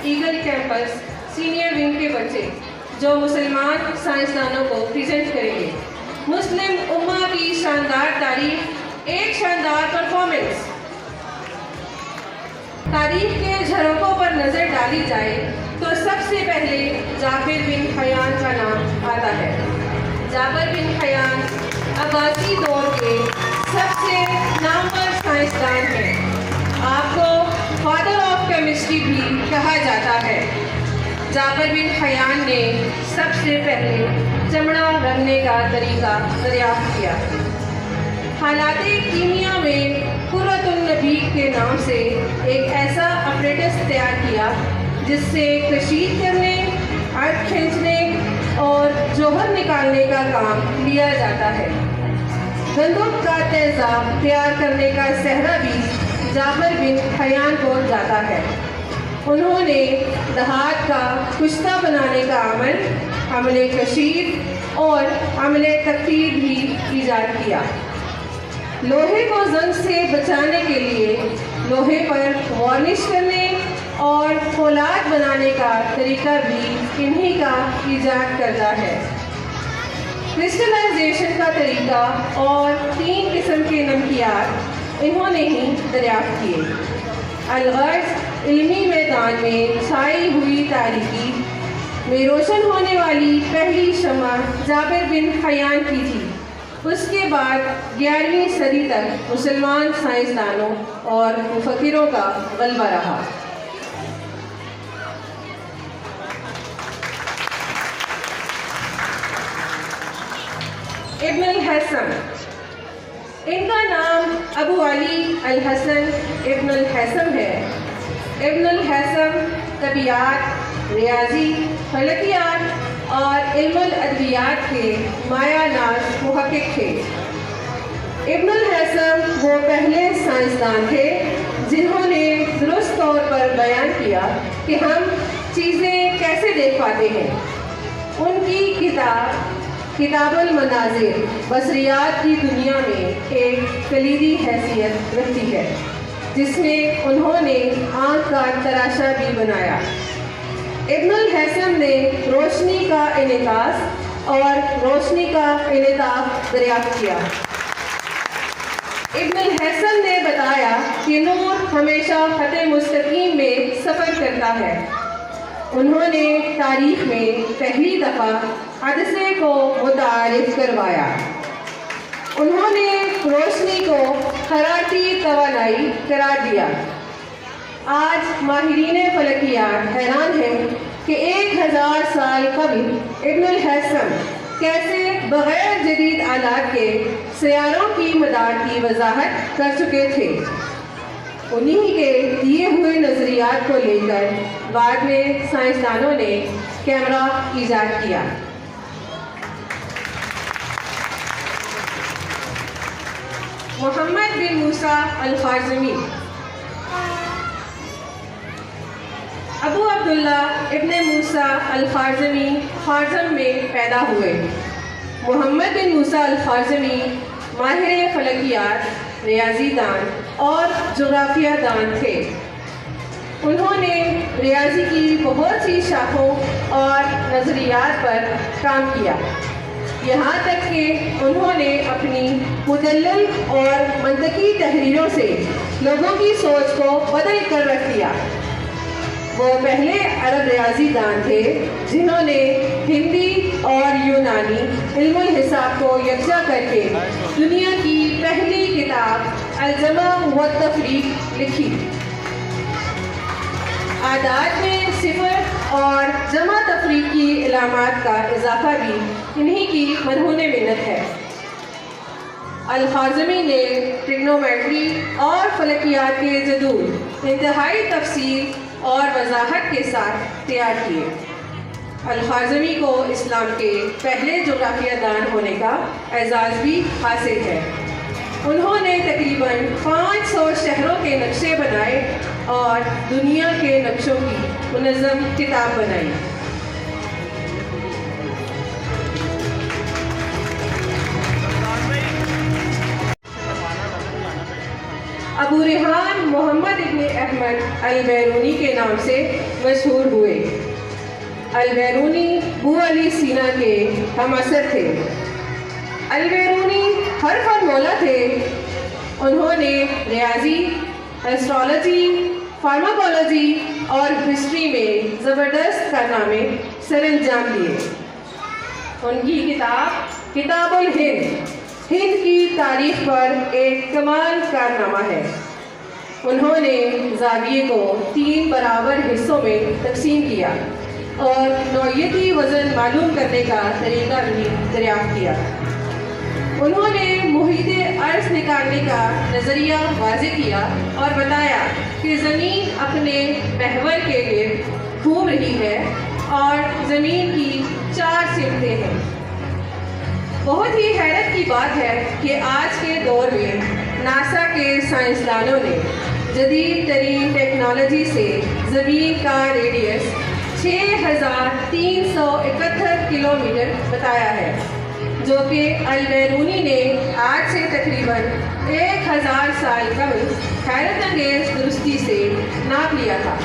Eagle campus senior wing کے بچے جو مسلمان سائنسدانوں کو پریزنٹ کریں گے۔ مسلم امہ کی شاندار تاریخ، ایک شاندار پرفارمنس۔ تاریخ کے جھروکوں پر نظر ڈالی جائے تو سب سے پہلے جابر بن حیان کا نام آتا ہے۔ جابر بن حیان عباسی دور کے سب سے نامور سائنسدان ہیں۔ آپ کو فادر آف کیمسٹری بھی کہا جاتا ہے۔ جابر بن حیان نے سب سے پہلے چمڑا رنگنے کا طریقہ دریافت کیا۔ حالات کیمیا میں قرۃ النبیک کے نام سے ایک ایسا اپریٹس تیار کیا جس سے کشید کرنے، آگ کھینچنے اور جوہر نکالنے کا کام لیا جاتا ہے۔ گندم کا تیزاب تیار کرنے کا سہرا بھی جابر بن حیان کو جاتا ہے۔ انہوں نے دھات کا کشتہ بنانے کا عمل کشید اور عمل تقطیر بھی ایجاد کیا۔ لوہے کو زنگ سے بچانے کے لیے لوہے پر وارنش کرنے اور فولاد بنانے کا طریقہ بھی انہی کا ایجاد کردہ ہے۔ کرسٹلائزیشن کا طریقہ اور 3 قسم کے نمکیات انہوں نے ہی دریافت کیے۔ الغرض علمی میدان میں چھائی ہوئی تاریکی میں روشن ہونے والی پہلی شمع جابر بن حیان کی تھی۔ اس کے بعد 11ویں صدی تک مسلمان سائنسدانوں اور مفکروں کا غلبہ رہا۔ ابن الحسن، ان کا نام ابو علی الحسن ابن الحسن ہے۔ ابن الحسن طبیعیات، ریاضی، فلکیات اور علم الادویات کے مایہ ناز محقق تھے۔ ابن الحسن وہ پہلے سائنسدان تھے جنہوں نے درست طور پر بیان کیا کہ ہم چیزیں کیسے دیکھ پاتے ہیں۔ ان کی کتاب المناظر بصریات کی دنیا میں ایک کلیدی حیثیت رکھتی ہے، جس میں انہوں نے آنکھ کا تراشا بھی بنایا۔ ابن الحسن نے روشنی کا انعکاس اور روشنی کا انعطاف دریافت کیا۔ ابن الحسن نے بتایا کہ نور ہمیشہ خط مستقیم میں سفر کرتا ہے۔ انہوں نے تاریخ میں پہلی دفعہ عدسے کو متعارف کروایا۔ انہوں نے روشنی کو حرارتی توانائی قرار دیا۔ آج ماہرین فلکیات حیران ہیں کہ 1000 سال قبل ابن الحسن کیسے بغیر جدید آلات کے سیاروں کی مدار کی وضاحت کر چکے تھے۔ انہی کے دیے ہوئے نظریات کو لے کر بعد میں سائنسدانوں نے کیمرہ ایجاد کیا۔ محمد بن موسیٰ الخوارزمی، ابو عبداللہ ابن موسیٰ الخوارزمی خوارزم میں پیدا ہوئے۔ محمد بن موسیٰ الخوارزمی ماہر فلکیات، ریاضی دان اور جغرافیہ دان تھے۔ انہوں نے ریاضی کی بہت سی شاخوں اور نظریات پر کام کیا، یہاں تک کہ انہوں نے اپنی مدلل اور منطقی تحریروں سے لوگوں کی سوچ کو بدل کر رکھ دیا۔ وہ پہلے عرب ریاضی دان تھے جنہوں نے ہندی اور یونانی علم الحساب کو یکجا کر کے دنیا کی پہلی کتاب الجمع والتفریق لکھی۔ اعداد میں صفر اور جمع تفریق کی علامات کا اضافہ بھی انہی کی مرہون منت ہے۔ الخوارزمی نے ٹریگنومیٹری اور فلکیات کے جدول انتہائی تفصیل اور وضاحت کے ساتھ تیار کیے۔ الخوارزمی کو اسلام کے پہلے جغرافیہ دان ہونے کا اعزاز بھی حاصل ہے۔ انہوں نے تقریباً 500 شہروں کے نقشے بنائے اور دنیا کے نقشوں کی منظم کتاب بنائی۔ ابو ریحان محمد ابن احمد البیرونی کے نام سے مشہور ہوئے۔ البیرونی ابو علی سینا کے ہم عصر تھے۔ البیرونی ہر فن مولا تھے۔ انہوں نے ریاضی، ایسٹرالوجی، فارماکولوجی اور ہسٹری میں زبردست کارنامے سر انجام دیے۔ ان کی کتاب الہند ہند کی تاریخ پر ایک کمال کارنامہ ہے۔ انہوں نے زاویے کو 3 برابر حصوں میں تقسیم کیا اور نوعیتی وزن معلوم کرنے کا طریقہ بھی دریافت کیا۔ انہوں نے محیط ارض نکالنے کا نظریہ واضح کیا اور بتایا کہ زمین اپنے محور کے گرد گھوم رہی ہے اور زمین کی 4 سمتیں ہیں۔ بہت ہی حیرت کی بات ہے کہ آج کے دور میں ناسا کے سائنسدانوں نے جدید ترین ٹیکنالوجی سے زمین کا ریڈیس 6371 کلومیٹر بتایا ہے، جو کہ البیرونی نے آج سے تقریباً 1000 سال قبل حیرت انگیز درستی سے ناپ لیا تھا۔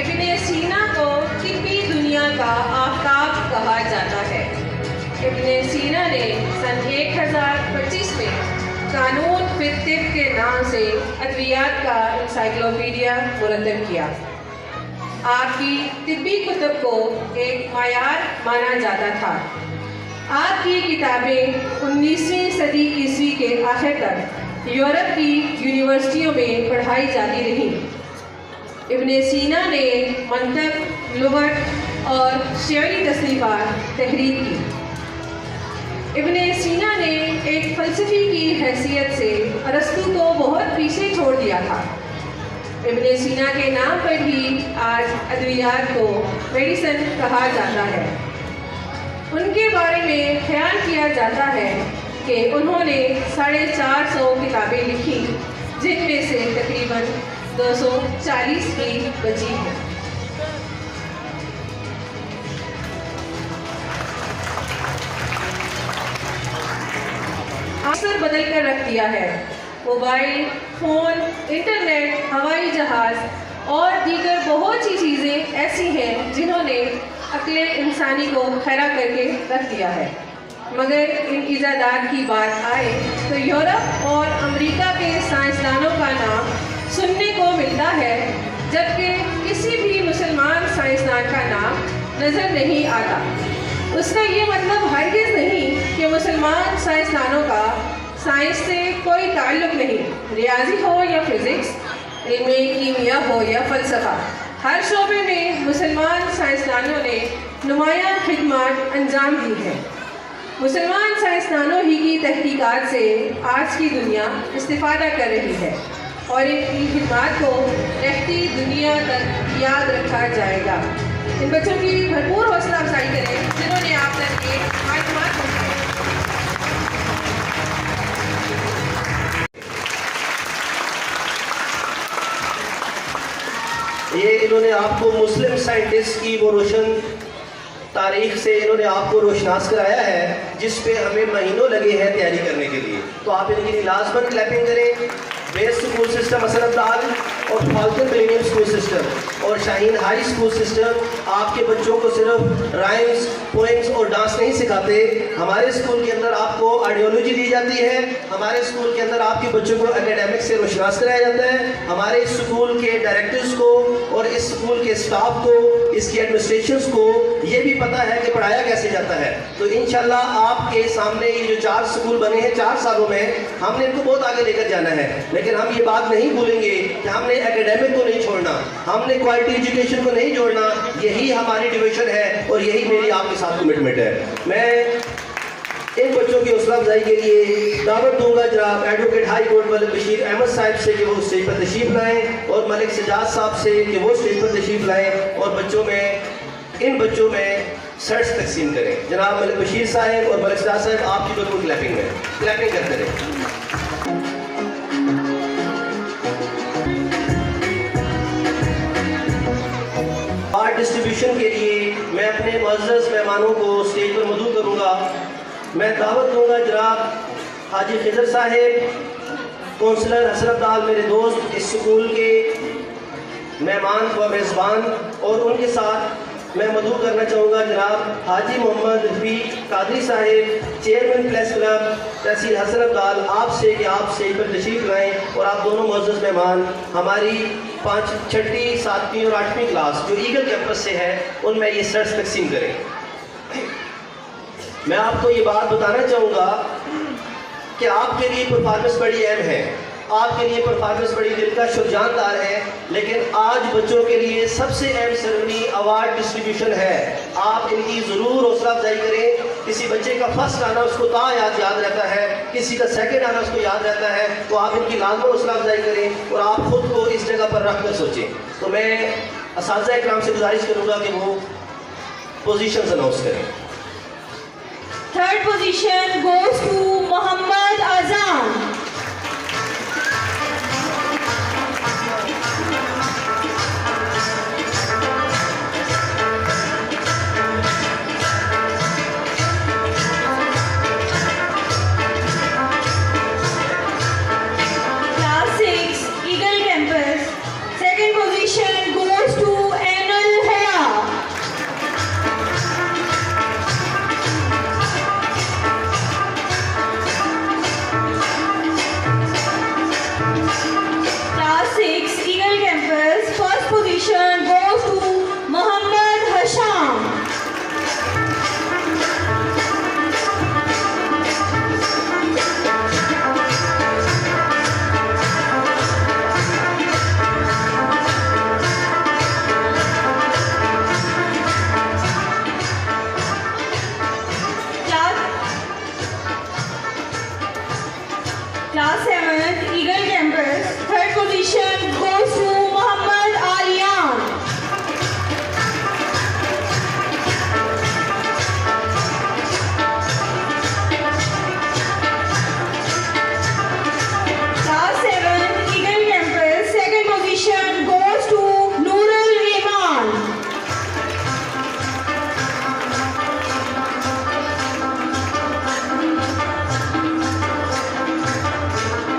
ابن سینا کو طبی دنیا کا آفتاب کہا جاتا ہے۔ ابن سینا نے سن 1025 میں قانون فی الطب کے نام سے ادویات کا انسائکلوپیڈیا مرتب کیا۔ آپ کی طبی کتب کو ایک معیار مانا جاتا تھا۔ آپ کی کتابیں 19ویں صدی عیسوی کے آخر تک یورپ کی یونیورسٹیوں میں پڑھائی جاتی رہیں۔ ابن سینا نے منطق، لغت اور شعری تصنیفات تحریر کی۔ ابن سینا نے ایک فلسفی کی حیثیت سے ارسطو کو بہت پیچھے چھوڑ دیا تھا۔ ابن سینا کے نام پر ہی آج ادویات کو میڈیسن کہا جاتا ہے۔ ان کے بارے میں خیال کیا جاتا ہے کہ انہوں نے 450 کتابیں لکھی، جن میں سے تقریباً 240 ہی بچی ہیں۔ اثر بدل کر رکھ دیا ہے۔ موبائل فون، انٹرنیٹ، ہوائی جہاز اور دیگر بہت سی چیزیں ایسی ہیں جنہوں نے عقل انسانی کو کھڑا کر کے رکھ دیا ہے۔ مگر ان ایجادات کی بات آئے تو یورپ اور امریکہ کے سائنسدانوں کا نام سننے کو ملتا ہے، جبکہ کسی بھی مسلمان سائنسدان کا نام نظر نہیں آتا۔ اس کا یہ مطلب ہرگز نہیں کہ مسلمان سائنسدانوں کا سائنس سے کوئی تعلق نہیں۔ ریاضی ہو یا فزکس، علم کیمیا ہو یا فلسفہ، ہر شعبے میں مسلمان سائنسدانوں نے نمایاں خدمات انجام دی ہیں۔ مسلمان سائنسدانوں ہی کی تحقیقات سے آج کی دنیا استفادہ کر رہی ہے اور ان کی خدمات کو رہتی دنیا تک یاد رکھا جائے گا۔ ان بچوں کی بھرپور حوصلہ افزائی کریں جنہوں نے آپ تک کے معلومات پہنچائے۔ یہ انہوں نے آپ کو مسلم سائنٹسٹ کی وہ روشن تاریخ سے انہوں نے آپ کو روشناس کرایا ہے، جس پہ ہمیں مہینوں لگے ہیں تیاری کرنے کے لیے۔ تو آپ ان کی لازمن کلیپنگ کریں۔ بیس سکول سسٹم اثر ابدال اور فالکن ملینیم سکول سسٹم اور شاہین ہائی سکول سسٹم آپ کے بچوں کو صرف رائمز، پوئمز اور ڈانس نہیں سکھاتے۔ ہمارے اسکول کے اندر آپ کو آئیڈیالوجی دی جاتی ہے، ہمارے اسکول کے اندر آپ کے بچوں کو اکیڈمک سے روشناس کرایا جاتا ہے، ہمارے اسکول کے ڈائریکٹرز کو اور اس اسکول کے اسٹاف کو، اس کی ایڈمنسٹریشنز کو یہ بھی پتہ ہے کہ پڑھایا کیسے جاتا ہے۔ تو انشاءاللہ آپ کے سامنے یہ جو 4 اسکول بنے ہیں 4 سالوں میں، ہم نے ان کو بہت آگے لے کر جانا ہے، لیکن ہم یہ بات نہیں بھولیں گے کہ ہم نے اکیڈمک کو نہیں چھوڑنا، ہم نے کوالٹی ایجوکیشن کو نہیں چھوڑنا۔ یہی ہماری ڈویژن ہے اور یہی میری آپ کے ساتھ کمٹمنٹ ہے۔ میں ان بچوں کی حوصلہ افزائی کے لیے دعوت دوں گا جناب ایڈوکیٹ ہائی کورٹ ملک بشیر احمد صاحب سے کہ وہ اسٹیج پر تشریف لائیں، اور ملک سجاد صاحب سے کہ وہ اسٹیج پر تشریف لائیں اور ان بچوں میں سرٹس تقسیم کریں۔ جناب ملک بشیر صاحب اور ملک سجاد صاحب، آپ کی بھرپور کلیپنگ کرتے رہیں۔ ایوارڈ ڈسٹریبیوشن کے لیے میں اپنے معزز مہمانوں کو اسٹیج پر مدعو کروں گا. میں دعوت دوں گا جناب حاجی خضر صاحب، کونسلر حسن عبدال، میرے دوست، اس سکول کے مہمان و میزبان، اور ان کے ساتھ میں مدعو کرنا چاہوں گا جناب حاجی محمد رفیق قادری صاحب، چیئرمین پریس کلب تحصیل حسن عبدال، آپ سے کہ آپ اسٹیج پر تشریف لائیں اور آپ دونوں معزز مہمان ہماری 5th 6th 7th اور 8ویں کلاس جو ایگل کیمپس سے ہے ان میں یہ سرٹس تقسیم کریں. میں آپ کو یہ بات بتانا چاہوں گا کہ آپ کے لیے پرفارمنس بڑی اہم ہے، آپ کے لیے پرفارمنس بڑی دلکش اور جاندار ہے، لیکن آج بچوں کے لیے سب سے اہم سرمنی ایوارڈ ڈسٹریبیوشن ہے. آپ ان کی ضرور حوصلہ افزائی کریں. کسی بچے کا فرسٹ آنا اس کو تا یاد رہتا ہے، کسی کا سیکنڈ آنا اس کو یاد رہتا ہے، تو آپ ان کی لازم حوصلہ افزائی کریں اور آپ خود کو اس جگہ پر رکھ کر سوچیں. تو میں اساتذہ اکرام سے گزارش کروں گا کہ وہ پوزیشنز اناؤنس کریں. Third position goes to Muhammad Azam. Class 6, Eagle Campus. Second position goes to Anil Haya. Class 6, Eagle Campus. First position goes to Muhammad Hasham. Class 7, Eagle Campus. Third position goes to Muhammad Aliyan. Class 7, Eagle Campus. Second position goes to Nurul Iman.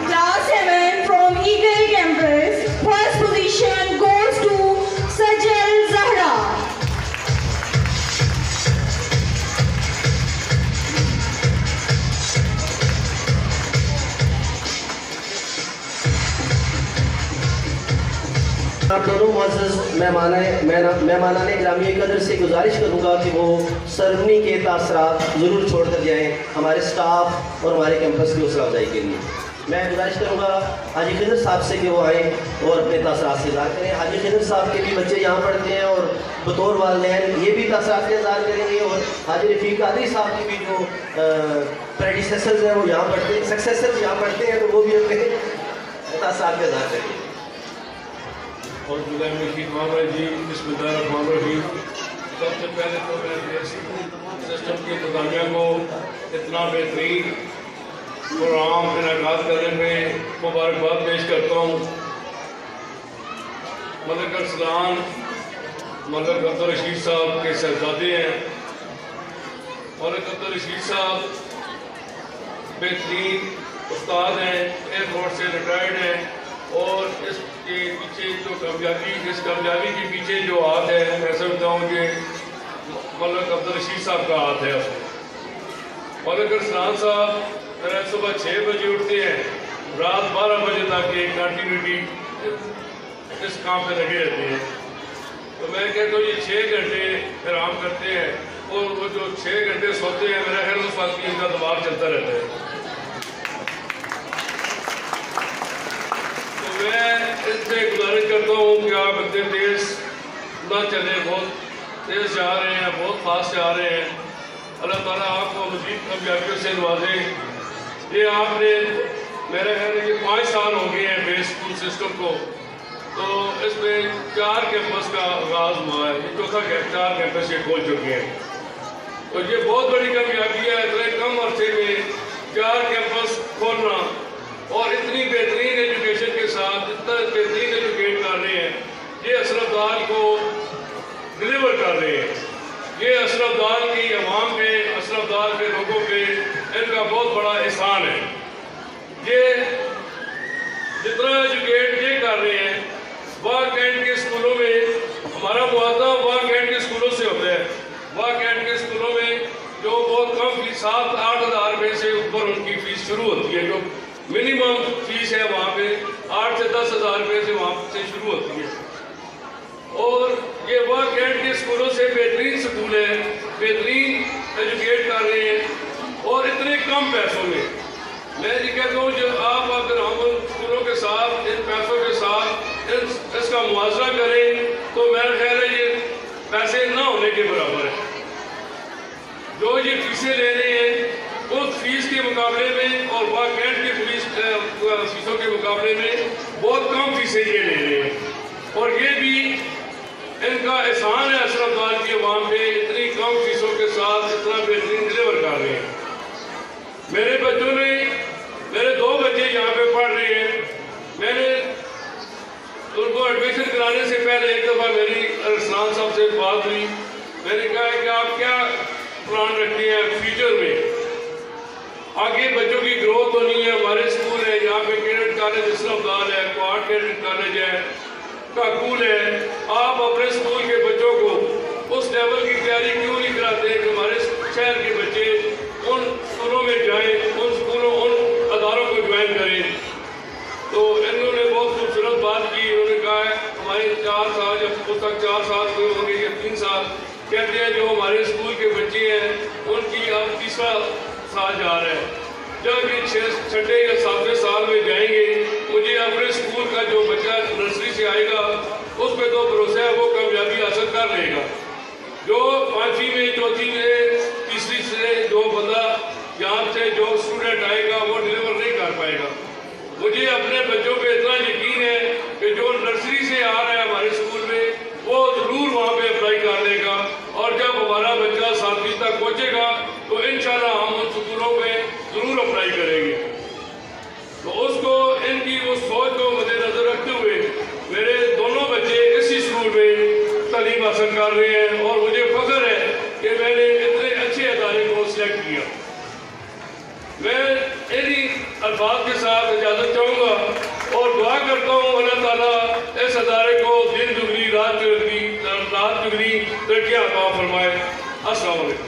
Class 7 from Eagle Campus. First position goes to Sajal Zahra. آپ دونوں معزز مہمانان گرامی قدر سے گزارش کروں گا کہ وہ سرمنی کے تاثرات ضرور چھوڑ کر جائیں ہمارے سٹاف اور ہمارے کیمپس کی حوصلہ افزائی کے لیے. میں گزارش کروں گا حاجی خضر صاحب سے کہ وہ آئیں اور اپنے تاثرات سے اظہار کریں. حاجی خضر صاحب کے بھی بچے یہاں پڑھتے ہیں اور بطور والدین یہ بھی تاثرات کا اظہار کریں گے، اور حاجی رفیق قادری صاحب کی بھی جو پریڈیسیسرز ہیں وہ یہاں پڑھتے ہیں، سکسیسرز یہاں پڑھتے ہیں، تو وہ بھی اپنے تاثرات کا اظہار کریں گے. اور بسم اللہ الرحمن الرحیم. سب سے پہلے تو میں سسٹم کی انتظامیہ کو اتنا بہترین پروگرام انعقاد کرنے میں مبارکباد پیش کرتا ہوں. ملک ارسلان ملک عبدالرشید صاحب کے صاحبزادے ہیں. ملک عبدالرشید صاحب بہترین استاد ہیں، ایئر فورس سے ریٹائرڈ ہیں، اور اس کے پیچھے جو کامیابی کے پیچھے جو ہاتھ ہے، میں سمجھتا ہوں کہ ملک عبدالرشید صاحب کا ہاتھ ہے. ملک ارسلان صاحب صبح 6 بجے اٹھتے ہیں، رات 12 بجے تک ایک کنٹینیوٹی اس کام پہ لگے رہتے ہیں. تو میں کہتا ہوں یہ 6 گھنٹے آرام کرتے ہیں، اور وہ جو 6 گھنٹے سوتے ہیں میرا خیال اس وقت ان کا دماغ چلتا رہتا ہے. میں اس سے گزارش کرتا ہوں کہ آپ اتنے تیز نہ چلیں، بہت تیز جا رہے ہیں، بہت فاسٹ جا رہے ہیں. اللہ تعالیٰ آپ کو مزید کامیابیوں سے نوازے. یہ آپ نے میرا خیال ہے کہ 5 سال ہو گئے ہیں بیس اسکول سسٹم کو، تو اس میں 4 کیمپس کا آغاز ہوا ہے. یہ چوتھا 4 کیمپس یہ کھول چکے ہیں. تو یہ بہت بڑی کامیابی ہے اتنے کم عرصے میں 4 کیمپس کھولنا، اور اتنی بہترین ایجوکیشن کے ساتھ اتنا بہترین ایجوکیٹ کر رہے ہیں. یہ حسن عبدال کو ڈلیور کر رہے ہیں. یہ اشرف دار کی عوام پہ، اشرف دار کے لوگوں پہ ان کا بہت بڑا احسان ہے. یہ جتنا ایجوکیٹ یہ کر رہے ہیں، واہ کینٹ کے اسکولوں میں ہمارا معاہدہ واہ کینٹ کے اسکولوں سے ہوتا ہے. واہ کینٹ کے اسکولوں میں جو بہت کم فیس 7-8 ہزار روپے سے اوپر ان کی فیس شروع ہوتی ہے. جو منیمم فیس ہے وہاں پہ 8 سے 10 ہزار روپے سے وہاں سے شروع ہوتی ہے. اور یہ واہ کینٹ کے اسکولوں سے بہترین اسکول ہے، بہترین ایجوکیٹ کر رہے ہیں اور اتنے کم پیسوں میں. میں یہ کہتا ہوں جب آپ اگر ہم اسکولوں کے ساتھ ان پیسوں کے ساتھ اس کا موازنہ کریں تو میرا خیال ہے یہ پیسے نہ ہونے کے برابر ہے. جو یہ فیسیں لے رہے ہیں اس فیس کے مقابلے میں اور واہ کینٹ کے فیسوں کے مقابلے میں بہت کم فیسیں یہ لے رہے ہیں. اور یہ بھی ان کا احسان ہے اشرف دار کی عوام پہ، اتنی کم فیسوں کے ساتھ اتنا بہترین ڈلیور کر رہے ہیں. میرے بچوں نے، میرے 2 بچے یہاں پہ پڑھ رہے ہیں. میں نے ان کو ایڈمیشن کرانے سے پہلے ایک دفعہ میری ارسلان صاحب سے بات ہوئی. میں نے کہا ہے کہ آپ کیا پلان رکھتے ہیں فیوچر میں؟ آگے بچوں کی گروتھ ہونی ہے. ہمارے اسکول ہے یہاں پہ کیڈٹ کالج اشرف دار ہے، کوارٹ کیڈٹ کالج ہے، کاکول ہے. آپ اپنے اسکول کے بچوں کو اس لیول کی تیاری کیوں نہیں کراتے کہ ہمارے شہر کے بچے ان اسکولوں میں جائیں، ان اسکولوں ان اداروں کو جوائن کریں؟ تو انہوں نے بہت خوبصورت بات کی. انہوں نے کہا ہے ہمارے 4 سال یا اس تک 4 سال ہوئے ہوں گے یا 3 سال، کہتے ہیں جو ہمارے اسکول کے بچے ہیں ان کی اب 3را سال جا رہا ہے. جب یہ 6 یا 7ویں سال میں جائیں گے مجھے اپنے اسکول کا جو بچہ نرسری سے آئے گا اس پہ تو بھروسہ ہے وہ کامیابی حاصل کر لے گا. جو 5ویں میں، 4تھی میں، 3ری سے جو بندہ یہاں سے جو اسٹوڈنٹ آئے گا وہ ڈلیور نہیں کر پائے گا. مجھے اپنے بچوں پہ اتنا یقین ہے کہ جو نرسری سے آ رہا ہے ہمارے اسکول میں وہ ضرور وہاں پہ اپلائی کر لے گا. اور جب ہمارا بچہ 7ویں تک پہنچے گا تو انشاءاللہ ہم ان اسکولوں پہ ضرور اپلائی کریں گے. تو اس کو، ان کی اس سوچ کو مد نظر رکھتے ہوئے میرے دونوں بچے اسی اسکول میں تعلیم حاصل کر رہے ہیں اور مجھے فخر ہے کہ میں نے اتنے اچھے ادارے کو سلیکٹ کیا. میں انہی الفاظ کے ساتھ اجازت چاہوں گا اور دعا کرتا ہوں اللہ تعالیٰ اس ادارے کو دن دگنی رات چگنی ترقیاں عطا فرمائے. السلام علیکم.